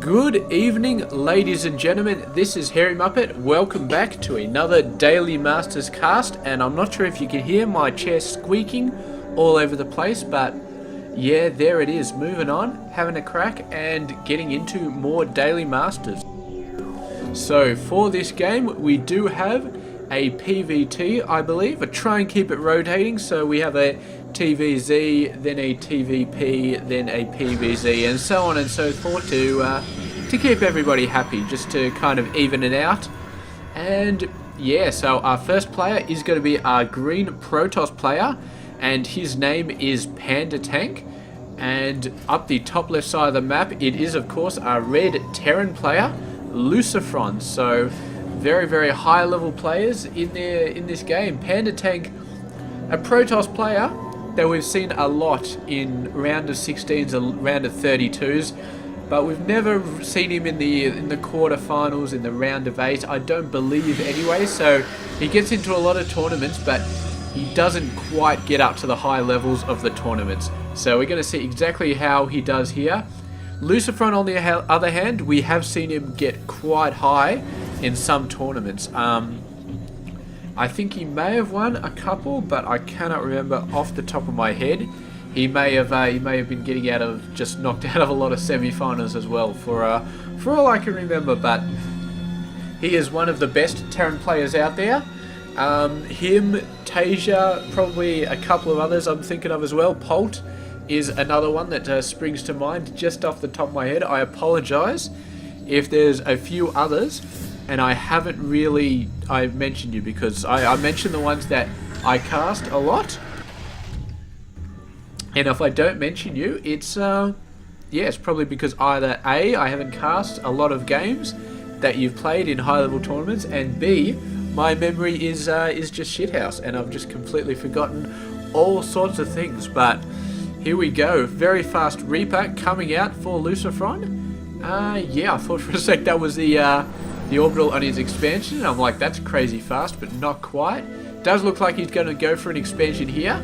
Good evening, ladies and gentlemen. This is Hairy Muppet. Welcome back to another Daily Masters cast. And I'm not sure if you can hear my chair squeaking all over the place, but yeah, there it is. Moving on, having a crack, and getting into more Daily Masters. So for this game, we do have a PvT, I believe. I try and keep it rotating, so we have a TVZ, then a TVP, then a PVZ, and so on and so forth to keep everybody happy, just to kind of even it out. And yeah, so our first player is going to be our green Protoss player, and his name is PandaTank. And up the top left side of the map, it is of course our red Terran player, LucifroN. So very, very high level players in there in this game. PandaTank, a Protoss player that we've seen a lot in round of 16s and round of 32s, but we've never seen him in the quarterfinals, in the round of 8, I don't believe anyway. So he gets into a lot of tournaments, but he doesn't quite get up to the high levels of the tournaments. So we're going to see exactly how he does here. LucifroN, on the other hand, we have seen him get quite high in some tournaments. I think he may have won a couple, but I cannot remember off the top of my head. He may have been getting just knocked out of a lot of semi-finals as well, for all I can remember. But he is one of the best Terran players out there. Him, Tasia, probably a couple of others I'm thinking of as well. Polt is another one that springs to mind just off the top of my head. I apologise if there's a few others and I haven't really mentioned you, because I mention the ones that I cast a lot, and if I don't mention you, it's it's probably because either A, I haven't cast a lot of games that you've played in high level tournaments, and B, my memory is just shithouse and I've just completely forgotten all sorts of things. But here we go, very fast Reaper coming out for LucifroN. Yeah, I thought for a sec that was the orbital on his expansion, and I'm like, that's crazy fast, but not quite. Does look like he's going to go for an expansion here.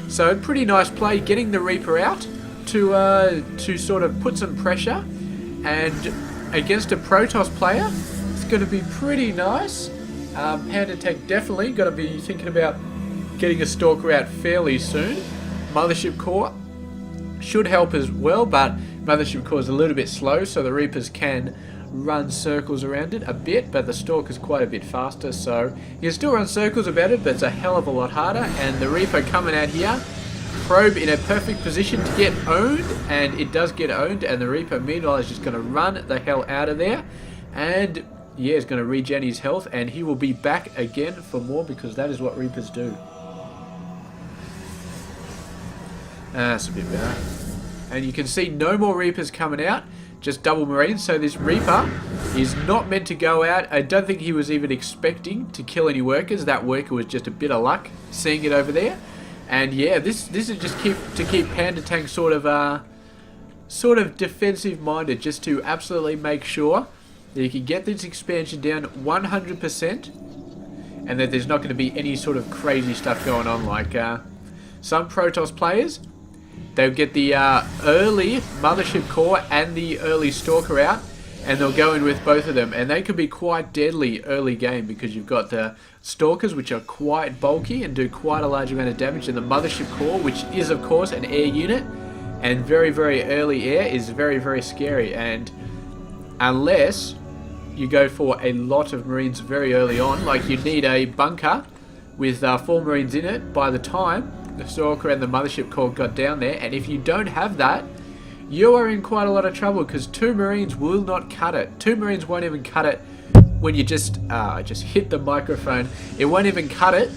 So pretty nice play, getting the Reaper out to sort of put some pressure, and against a Protoss player, it's going to be pretty nice. PandaTank definitely got to be thinking about getting a Stalker out fairly soon. Mothership Core should help as well, but Mothership Core is a little bit slow, so the Reapers can run circles around it a bit, but the Stalker's quite a bit faster, so you can still run circles about it, but it's a hell of a lot harder. And the Reaper coming out here, Probe in a perfect position to get owned, and it does get owned, and the Reaper meanwhile is just going to run the hell out of there, and yeah, he's going to regen his health, and he will be back again for more, because that is what Reapers do. That's a bit better. And you can see no more Reapers coming out, just double Marines. So this Reaper is not meant to go out. I don't think he was even expecting to kill any workers. That worker was just a bit of luck seeing it over there. And yeah, this is just to keep PandaTank sort of defensive minded, just to absolutely make sure that you can get this expansion down 100%, and that there's not going to be any sort of crazy stuff going on like some Protoss players. They'll get the early Mothership Core and the early Stalker out, and they'll go in with both of them, and they can be quite deadly early game, because you've got the Stalkers, which are quite bulky and do quite a large amount of damage, and the Mothership Core, which is of course an air unit, and very, very early air is very, very scary. And unless you go for a lot of Marines very early on, like you need a bunker with 4 Marines in it by the time the Stalker and the Mothership Core got down there, and if you don't have that, you are in quite a lot of trouble, because 2 Marines will not cut it. 2 Marines won't even cut it when you just hit the microphone. It won't even cut it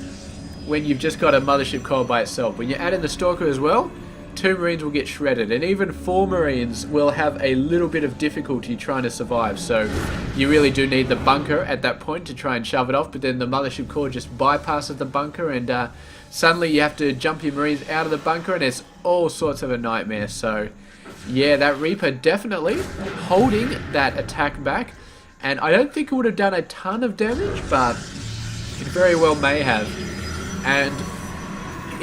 when you've just got a Mothership Core by itself. When you add in the Stalker as well, 2 Marines will get shredded, and even 4 Marines will have a little bit of difficulty trying to survive. So you really do need the bunker at that point to try and shove it off, but then the Mothership Core just bypasses the bunker, and suddenly you have to jump your Marines out of the bunker, and it's all sorts of a nightmare. So yeah, that Reaper definitely holding that attack back, and I don't think it would have done a ton of damage, but it very well may have. And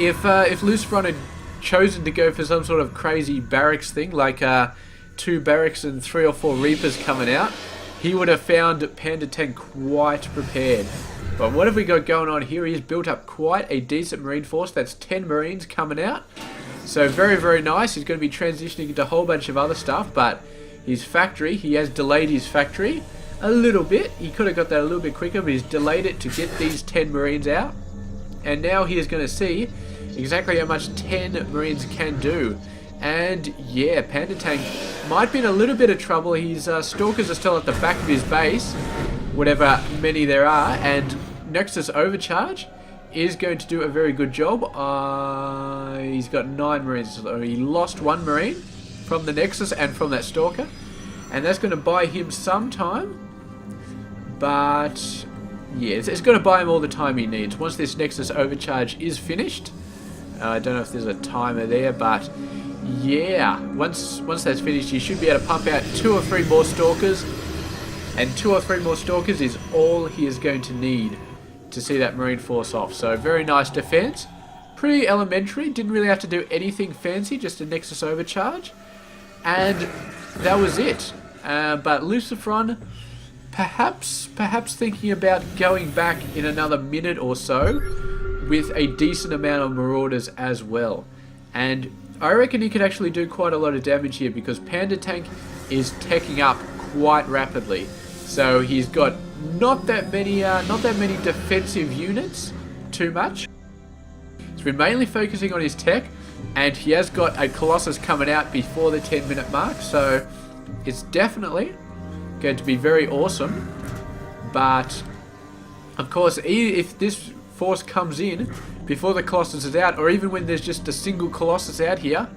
if LucifroN had chosen to go for some sort of crazy barracks thing, like 2 barracks and 3 or 4 Reapers coming out, he would have found PandaTank quite prepared. But what have we got going on here? He's built up quite a decent Marine force. That's 10 Marines coming out. So very, very nice. He's going to be transitioning into a whole bunch of other stuff. But his factory, he has delayed his factory a little bit. He could have got that a little bit quicker, but he's delayed it to get these 10 Marines out. And now he is going to see exactly how much 10 Marines can do. And yeah, PandaTank might be in a little bit of trouble. His Stalkers are still at the back of his base, whatever many there are, and Nexus Overcharge is going to do a very good job. He's got 9 Marines, so he lost 1 Marine from the Nexus and from that Stalker, and that's going to buy him some time, but yeah, it's going to buy him all the time he needs. Once this Nexus Overcharge is finished, I don't know if there's a timer there, but yeah, once that's finished, you should be able to pump out 2 or 3 more Stalkers, and 2 or 3 more Stalkers is all he is going to need to see that Marine force off. So very nice defense, pretty elementary, didn't really have to do anything fancy, just a Nexus Overcharge, and that was it. But LucifroN perhaps thinking about going back in another minute or so with a decent amount of Marauders as well. And I reckon he could actually do quite a lot of damage here because PandaTank is teching up quite rapidly. So he's got not that many defensive units, too much. He's been mainly focusing on his tech, and he has got a Colossus coming out before the 10-minute mark. So it's definitely going to be very awesome. But of course, if this force comes in before the Colossus is out, or even when there's just a single Colossus out here,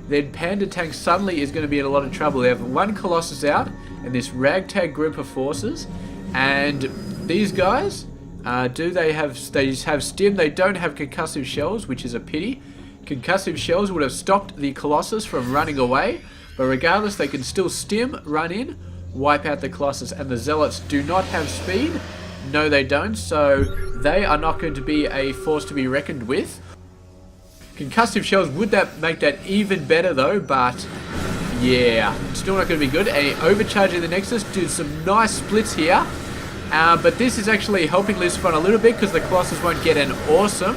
then PandaTank suddenly is going to be in a lot of trouble. They have 1 Colossus out and this ragtag group of forces, and these guys, they have stim. They don't have concussive shells, which is a pity. Concussive shells would have stopped the Colossus from running away, but regardless, they can still stim, run in, wipe out the Colossus, and the Zealots do not have speed. No, they don't, so they are not going to be a force to be reckoned with. Concussive shells would make that even better though, but yeah, still not going to be good. Overcharging the Nexus, do some nice splits here, but this is actually helping LucifroN a little bit because the Colossus won't get an awesome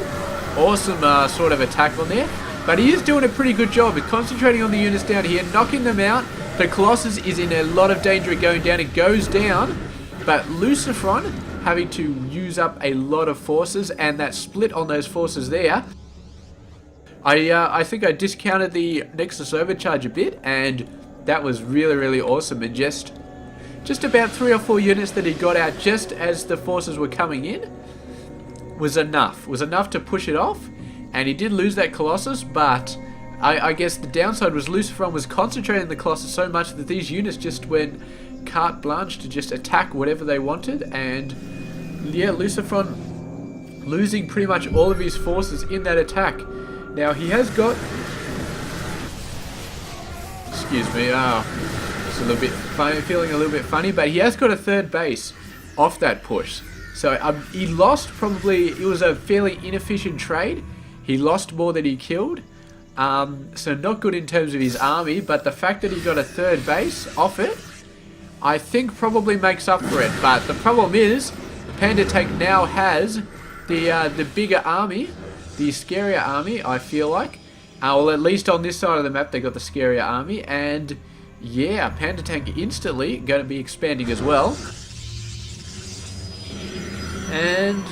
sort of attack on there. But he is doing a pretty good job of concentrating on the units down here, knocking them out. The Colossus is in a lot of danger of going down. It goes down, but LucifroN having to use up a lot of forces, and that split on those forces there. I think I discounted the Nexus Overcharge a bit, and that was really, really awesome. And just about 3 or 4 units that he got out just as the forces were coming in was enough to push it off. And he did lose that Colossus, but I guess the downside was LucifroN was concentrating the Colossus so much that these units just went carte blanche to just attack whatever they wanted. And yeah, LucifroN losing pretty much all of his forces in that attack. Now he has got, excuse me, it's a little bit funny, feeling a little bit funny, but he has got a 3rd base off that push. So he lost probably, it was a fairly inefficient trade. He lost more than he killed. So not good in terms of his army, but the fact that he got a 3rd base off it, I think probably makes up for it. But the problem is, PandaTank now has the bigger army, the scarier army, I feel like. Well, at least on this side of the map, they got the scarier army, and yeah, PandaTank instantly going to be expanding as well. And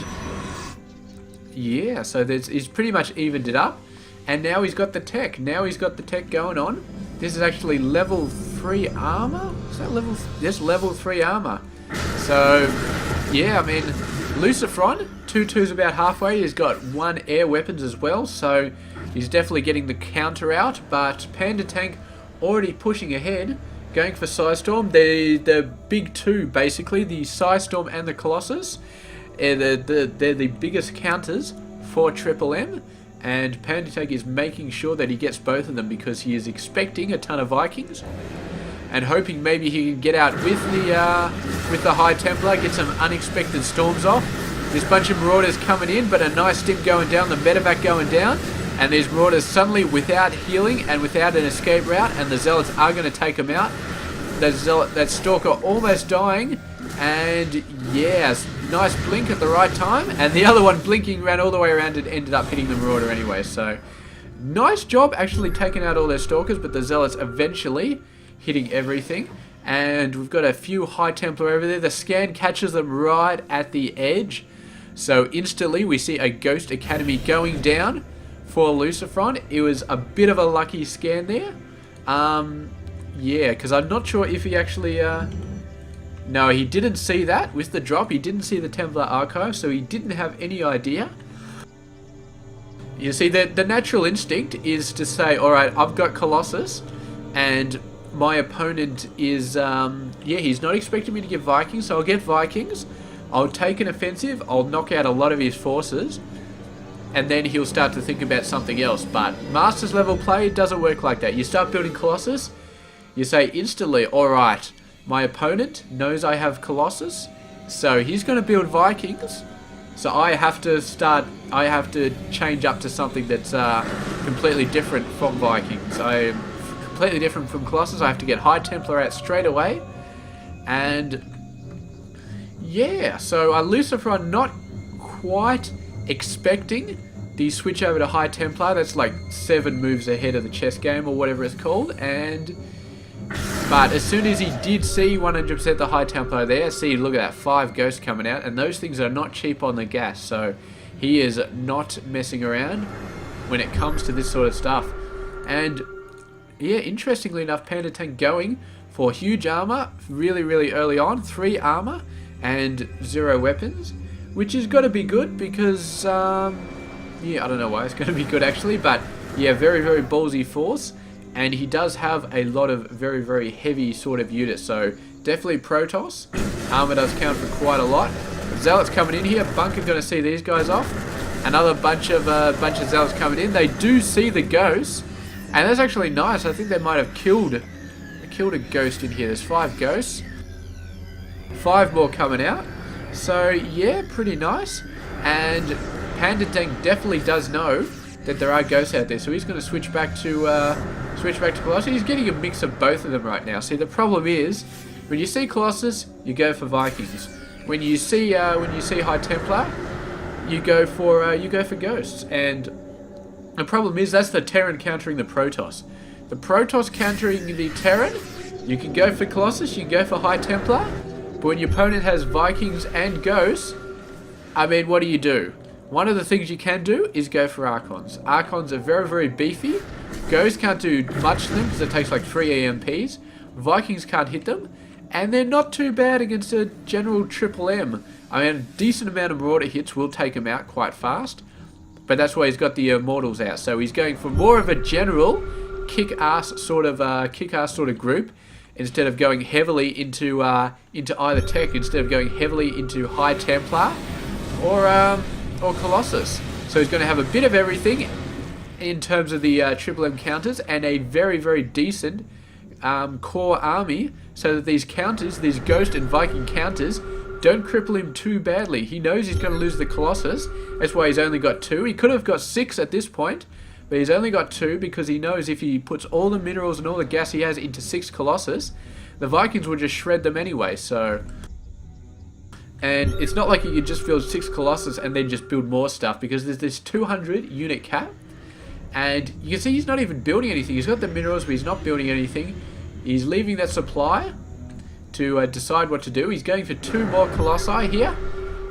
yeah, so he's pretty much evened it up, and now he's got the tech. Now he's got the tech going on. This is actually level 3 armor. Is that level? Yes, level 3 armor. So yeah, I mean, LucifroN, 2-2's about halfway. He's got 1 air weapons as well, so he's definitely getting the counter out. But PandaTank already pushing ahead, going for Psystorm. The big 2, basically, the Psystorm and the Colossus. They're the biggest counters for Triple M, and PandaTank is making sure that he gets both of them because he is expecting a ton of Vikings and hoping maybe he can get out with the High Templar, get some unexpected storms off. This bunch of Marauders coming in, but a nice stim going down, the medevac going down, And these Marauders suddenly, without healing and without an escape route, and the Zealots are going to take them out. That Stalker almost dying, and yes, nice blink at the right time, and the other one blinking ran all the way around and ended up hitting the Marauder anyway. So nice job actually taking out all their Stalkers, but the Zealots eventually hitting everything. And we've got a few High Templar over there. The scan catches them right at the edge, so instantly we see a Ghost Academy going down for LucifroN. It was a bit of a lucky scan there. Yeah, because I'm not sure if he actually... No, he didn't see that with the drop. He didn't see the Templar Archive, so he didn't have any idea. You see, the natural instinct is to say, alright, I've got Colossus, and my opponent is... yeah, he's not expecting me to get Vikings, so I'll get Vikings. I'll take an offensive, I'll knock out a lot of his forces, and then he'll start to think about something else. But Masters level play doesn't work like that. You start building Colossus, you say instantly, alright, my opponent knows I have Colossus, so he's going to build Vikings, so I have to change up to something that's completely different from Vikings. I'm completely different from Colossus. I have to get High Templar out straight away, and yeah, so LucifroN not quite expecting the switch over to High Templar. That's like 7 moves ahead of the chess game or whatever it's called, but as soon as he did see 100% the High Templar there, see, look at that, 5 ghosts coming out, and those things are not cheap on the gas, so he is not messing around when it comes to this sort of stuff. And yeah, interestingly enough, PandaTank going for huge armor really, really early on, 3 armor and 0 weapons, which has got to be good because, yeah, I don't know why it's going to be good actually, but yeah, very, very ballsy force. And he does have a lot of very, very heavy sort of units, so definitely Protoss. Armor does count for quite a lot. Zealots coming in here. Bunker going to see these guys off. Another bunch of Zealots coming in. They do see the ghosts, and that's actually nice. I think they might have killed a ghost in here. There's 5 ghosts. 5 more coming out. So yeah, pretty nice. And PandaTank definitely does know that there are ghosts out there, so he's going to switch back to Colossus. He's getting a mix of both of them right now. See, the problem is when you see Colossus, you go for Vikings. When you see High Templar, you go for ghosts. And the problem is that's the Terran countering the Protoss. The Protoss countering the Terran, you can go for Colossus, you can go for High Templar, but when your opponent has Vikings and ghosts, I mean, what do? One of the things you can do is go for Archons. Archons are very, very beefy. Ghosts can't do much to them because it takes like 3 EMPs. Vikings can't hit them. And they're not too bad against a general triple M. I mean, a decent amount of Marauder hits will take him out quite fast. But that's why he's got the Immortals out. So he's going for more of a general kick-ass sort of group, instead of going heavily into either tech, instead of going heavily into High Templar or Colossus. So he's going to have a bit of everything in terms of the triple M counters, and a very, very decent core army, so that these counters, these Ghost and Viking counters, don't cripple him too badly. He knows he's going to lose the Colossus. That's why he's only got 2. He could have got 6 at this point, but he's only got 2 because he knows if he puts all the minerals and all the gas he has into 6 Colossus, the Vikings will just shred them anyway. So, and it's not like you could just build 6 Colossus and then just build more stuff, because there's this 200 unit cap, and you can see he's not even building anything. He's got the minerals, but he's not building anything. He's leaving that supply to decide what to do. He's going for 2 more Colossi here.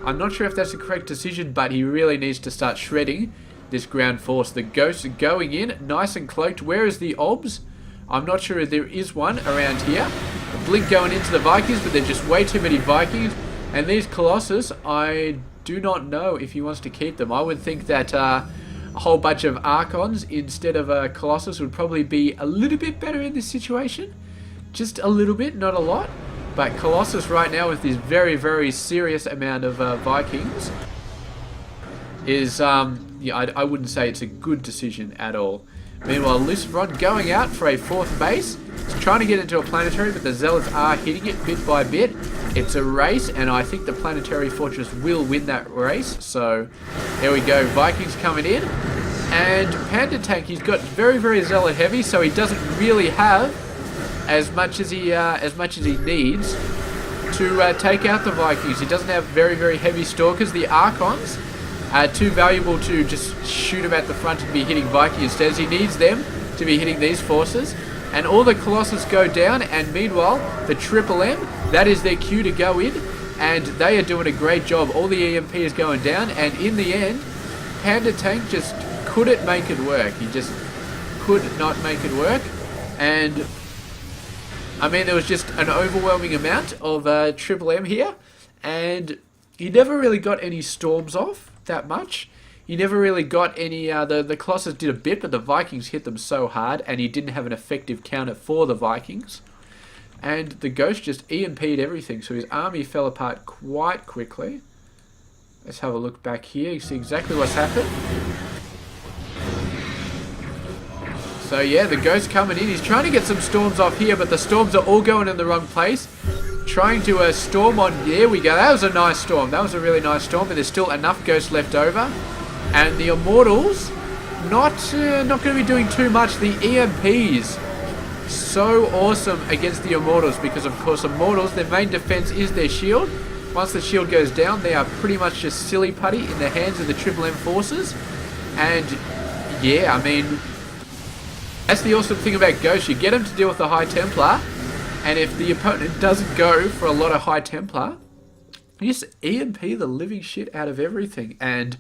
I'm not sure if that's the correct decision, but he really needs to start shredding this ground force. The Ghosts are going in, nice and cloaked. Where is the Obs? I'm not sure if there is one around here. A blink going into the Vikings, but there's just way too many Vikings. And these Colossus, I do not know if he wants to keep them. I would think that a whole bunch of Archons instead of a Colossus would probably be a little bit better in this situation. Just a little bit, not a lot. But Colossus right now, with this very, very serious amount of Vikings, is, yeah, I wouldn't say it's a good decision at all. Meanwhile, LucifroN going out for a 4th base. He's trying to get into a planetary, but the Zealots are hitting it bit by bit. It's a race, and I think the planetary fortress will win that race. So, there we go. Vikings coming in. And PandaTank, he's got very, very zealot heavy, so he doesn't really have as much as he needs to take out the Vikings. He doesn't have very, very heavy stalkers. The Archons are too valuable to just shoot him at the front and be hitting Viking instead. He needs them to be hitting these forces. And all the Colossus go down, and meanwhile, the Triple M, that is their cue to go in, and they are doing a great job. All the EMP is going down, and in the end, PandaTank just couldn't make it work. He just could not make it work. And I mean, there was just an overwhelming amount of Triple M here, and he never really got any storms off that much. He never really got any, the Colossus did a bit, but the Vikings hit them so hard, and he didn't have an effective counter for the Vikings. And the Ghost just EMP'd everything, so his army fell apart quite quickly. Let's have a look back here, you see exactly what's happened. So yeah, the Ghost coming in, he's trying to get some storms off here, but the storms are all going in the wrong place. Trying to storm on, there we go, that was a nice storm, that was a really nice storm, but there's still enough Ghosts left over. And the Immortals, not going to be doing too much. The EMPs, so awesome against the Immortals, because of course Immortals, their main defense is their shield. Once the shield goes down, they are pretty much just silly putty in the hands of the Triple M forces. And yeah, I mean, that's the awesome thing about Ghost. You get him to deal with the High Templar, and if the opponent doesn't go for a lot of High Templar, you just EMP the living shit out of everything. And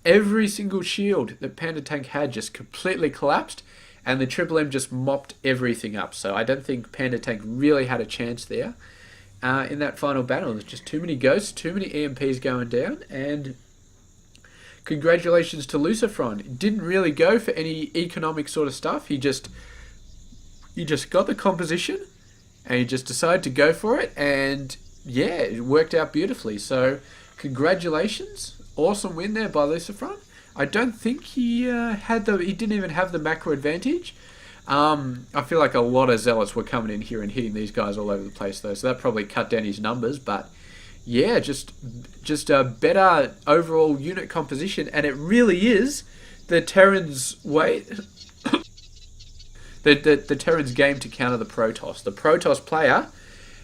every single shield that PandaTank had just completely collapsed, and the Triple M just mopped everything up. So I don't think PandaTank really had a chance there in that final battle. There's just too many Ghosts, too many EMPs going down, and congratulations to LucifroN. Didn't really go for any economic sort of stuff. He just got the composition, and he just decided to go for it, and yeah, it worked out beautifully. So congratulations. Awesome win there by LucifroN. I don't think he he didn't even have the macro advantage. I feel like a lot of Zealots were coming in here and hitting these guys all over the place though, so that probably cut down his numbers, but yeah, just a better overall unit composition, and it really is the Terran's way, the Terran's game to counter the Protoss. The Protoss player,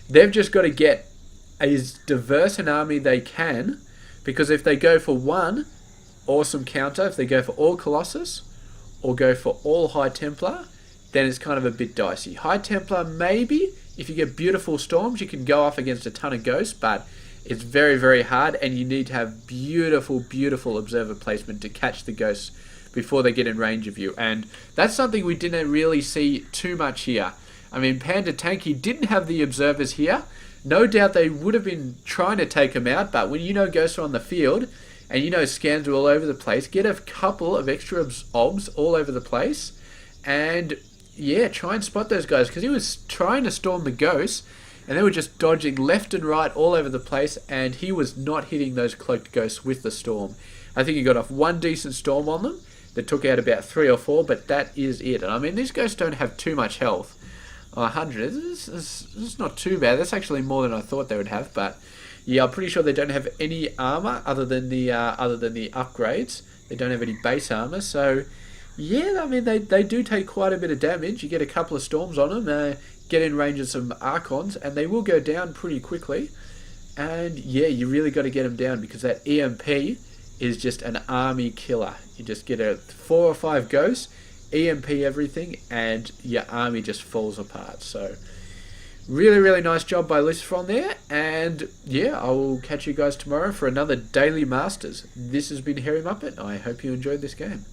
they've just got to get as diverse an army they can, because if they go for one awesome counter, if they go for all Colossus or go for all High Templar, then it's kind of a bit dicey. High Templar, maybe, if you get beautiful storms, you can go off against a ton of Ghosts, but it's very, very hard, and you need to have beautiful, beautiful observer placement to catch the Ghosts before they get in range of you. And that's something we didn't really see too much here. I mean, PandaTank, he didn't have the observers here. No doubt they would have been trying to take him out, but when you know Ghosts are on the field, and you know scans are all over the place, get a couple of extra obs all over the place, and yeah, try and spot those guys, because he was trying to storm the Ghosts, and they were just dodging left and right all over the place, and he was not hitting those cloaked Ghosts with the storm. I think he got off one decent storm on them that took out about 3 or 4, but that is it. And I mean, these Ghosts don't have too much health. 100, it's not too bad. That's actually more than I thought they would have, but yeah, I'm pretty sure they don't have any armor other than the upgrades. They don't have any base armor, so yeah, I mean, they do take quite a bit of damage. You get a couple of storms on them, get in range of some Archons, and they will go down pretty quickly. And yeah, you really got to get them down, because that EMP is just an army killer. You just get 4 or 5 Ghosts, EMP everything, and your army just falls apart. So really, really nice job by LucifroN there, and yeah, I will catch you guys tomorrow for another Daily Masters. This has been Hairy Muppet. I hope you enjoyed this game.